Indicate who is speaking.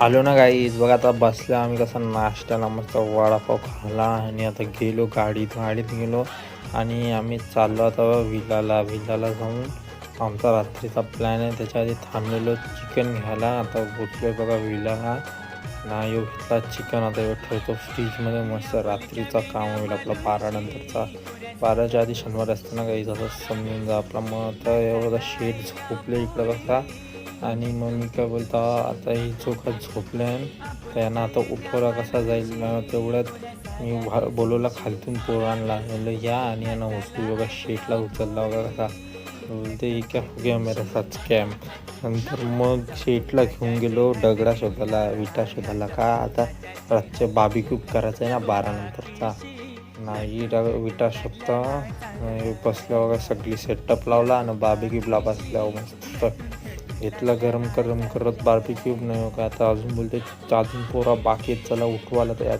Speaker 1: आलो ना गाईज. बघा आता बसलो आम्ही कसा नाश्त्याला मस्त वडापाव खाला आणि आता गेलो गाडीत गेलो आणि आम्ही चाललो आता विलाला जाऊन. आमचा रात्रीचा प्लॅन आहे, त्याच्या आधी थांबलेलो चिकन घ्यायला. आता पोचलो बघा विलाला. नाही घेतला चिकन, आता येऊ ठेवतो फ्रीजमध्ये. मस्त रात्रीचा काम होईल आपला 12 नंतरचा. 12च्या आधी शनिवार असतं ना काही, जसं समजून जा आपला. मग आता एवढा शेट झोपले इकडं कसा. आणि मग मी काय बोलता, आता ही चोखा झोपले त्यांना आता उठवला कसा जाईल. तेवढ्यात मी बोलवला खालतून पोरांना, म्हणलं या आणि यांना उचलू. बघा शेटला उचलला बघा कसा. बोलते क्या हो गया मेरे साथ स्कॅम. नंतर मग शेटला घेऊन गेलो दगडा शोधायला, विटा शोधायला. का आता रातच्या बार्बेक्यू करायचं आहे ना 12 नंतरचा. नाही विटा शोधता बसल्या बघा, सगळी सेटअप लावला आणि बार्बेक्यूला बसल्या मस्त घेतला गरम करत बार्बेक्यू. नाही का आता अजून बोलते अजून पोरा बाकी चला उठवायला तयार.